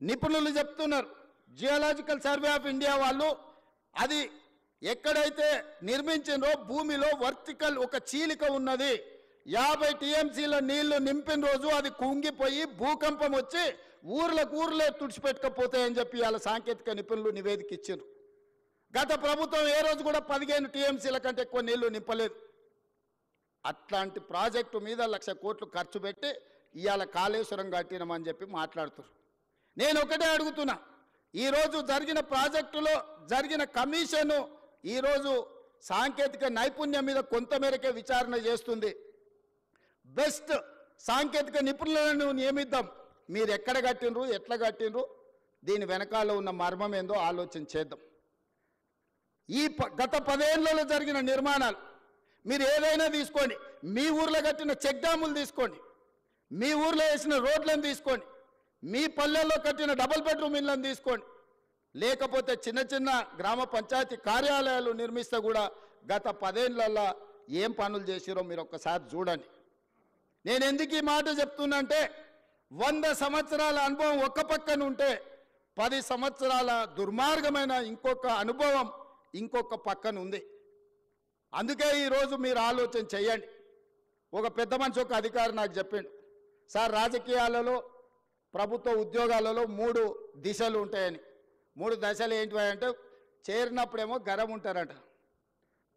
నిపుణులు చెప్తున్నారు. Geological survey of India వాళ్ళు అది ఎక్కడైతే నిర్మించిందో భూమిలో వర్టికల్ ఒక చీలిక ఉన్నది. 50 టీఎంసీల నీళ్లు నింపిన రోజు అది కుంగిపోయి భూకంపం వచ్చి ఊర్లే తుడిచిపెట్టకపోతాయని చెప్పి వాళ్ళ సాంకేతిక నిపుణులు నివేదిక ఇచ్చారు. గత ప్రభుత్వం ఏ రోజు కూడా 15 టీఎంసీల కంటే ఎక్కువ నీళ్లు నింపలేదు. అట్లాంటి ప్రాజెక్టు మీద 1,00,000 కోట్లు ఖర్చు పెట్టి ఇవాళ కాళేశ్వరం కట్టినామని చెప్పి మాట్లాడుతున్నారు. నేను ఒకటే అడుగుతున్నా, ఈరోజు జరిగిన ప్రాజెక్టులో జరిగిన కమిషను ఈరోజు సాంకేతిక నైపుణ్యం మీద కొంతమేరకే విచారణ చేస్తుంది. బెస్ట్ సాంకేతిక నిపుణులను నియమిద్దాం. మీరు ఎక్కడ కట్టినరు, ఎట్లా కట్టినరు, దీని వెనకాల ఉన్న మర్మం ఏందో ఆలోచన చేద్దాం. ఈ గత 10 ఏళ్లలో జరిగిన నిర్మాణాలు మీరు ఏదైనా తీసుకోండి, మీ ఊర్లో కట్టిన చెక్ డ్యాములు తీసుకోండి, మీ ఊర్లో వేసిన రోడ్లను తీసుకోండి, మీ పల్లెల్లో కట్టిన డబుల్ బెడ్రూమ్ ఇళ్లను తీసుకోండి, లేకపోతే చిన్న చిన్న గ్రామ పంచాయతీ కార్యాలయాలు నిర్మిస్తే కూడా గత 10 ఏళ్లలో ఏం పనులు చేసిరో మీరు ఒక్కసారి చూడండి. నేను ఎందుకు ఈ మాట చెప్తున్నంటే 100 సంవత్సరాల అనుభవం ఒక్క పక్కన ఉంటే 10 సంవత్సరాల దుర్మార్గమైన ఇంకొక అనుభవం ఇంకొక పక్కన ఉంది. అందుకే ఈరోజు మీరు ఆలోచన చేయండి. ఒక పెద్ద మనిషి ఒక అధికారి నాకు చెప్పిండు, సార్ రాజకీయాలలో ప్రభుత్వ ఉద్యోగాలలో 3 దిశలు ఉంటాయని. 3 దశలు ఏంటివి అంటే చేరినప్పుడేమో గరం ఉంటారంట,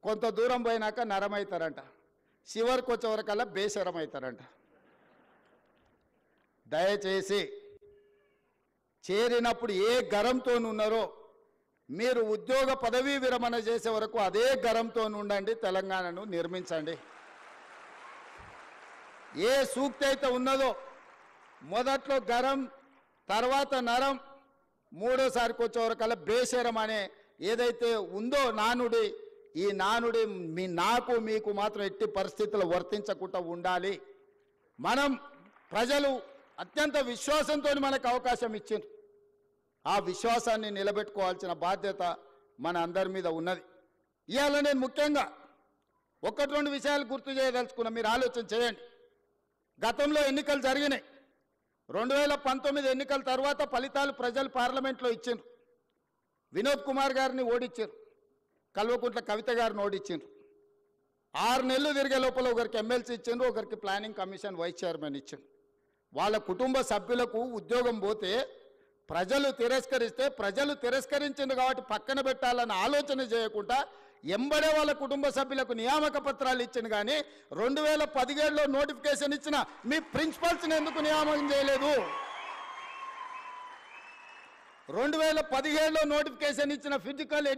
కొంత దూరం పోయినాక నరం అవుతారంట, చివరికి వచ్చేవరకల్లా బేసరం అవుతారంట. దయచేసి చేరినప్పుడు ఏ గరంతో ఉన్నారో మీరు ఉద్యోగ పదవీ విరమణ చేసే వరకు అదే గరంతో ఉండండి, తెలంగాణను నిర్మించండి. ఏ సూక్తి అయితే ఉన్నదో మొదట్లో గరం, తర్వాత నరం, మూడోసారికి వచ్చేవరకల్లా బేసరం అనే ఏదైతే ఉందో నానుడి, ఈ నానుడి నాకు మీకు మాత్రం ఎట్టి పరిస్థితుల్లో వర్తించకుండా ఉండాలి. మనం ప్రజలు అత్యంత విశ్వాసంతో మనకు అవకాశం ఇచ్చిండ్రు, ఆ విశ్వాసాన్ని నిలబెట్టుకోవాల్సిన బాధ్యత మన అందరి మీద ఉన్నది. ఇవాళ నేను ముఖ్యంగా 1-2 విషయాలు గుర్తు చేయదలుచుకున్నా, మీరు ఆలోచన చేయండి. గతంలో ఎన్నికలు జరిగినాయి. 2019 ఎన్నికల తర్వాత ఫలితాలు ప్రజలు పార్లమెంట్లో ఇచ్చిండ్రు. వినోద్ కుమార్ గారిని ఓడించారు, కల్వకుంట్ల కవిత గారిని ఓడించారు. 6 నెలలు తిరిగే లోపల ఒకరికి ఎమ్మెల్సీ ఇచ్చిండ్రు, ఒకరికి ప్లానింగ్ కమిషన్ వైస్ చైర్మన్ ఇచ్చిండ్రు. వాళ్ళ కుటుంబ సభ్యులకు ఉద్యోగం పోతే ప్రజలు తిరస్కరిస్తే ప్రజలు తిరస్కరించింది కాబట్టి పక్కన పెట్టాలన్న ఆలోచన చేయకుండా ఎంబడే వాళ్ళ కుటుంబ సభ్యులకు నియామక పత్రాలు ఇచ్చింది. కానీ 2017లో నోటిఫికేషన్ ఇచ్చిన మీ ప్రిన్సిపల్స్ని ఎందుకు నియామకం చేయలేదు? 2017లో నోటిఫికేషన్ ఇచ్చిన ఫిజికల్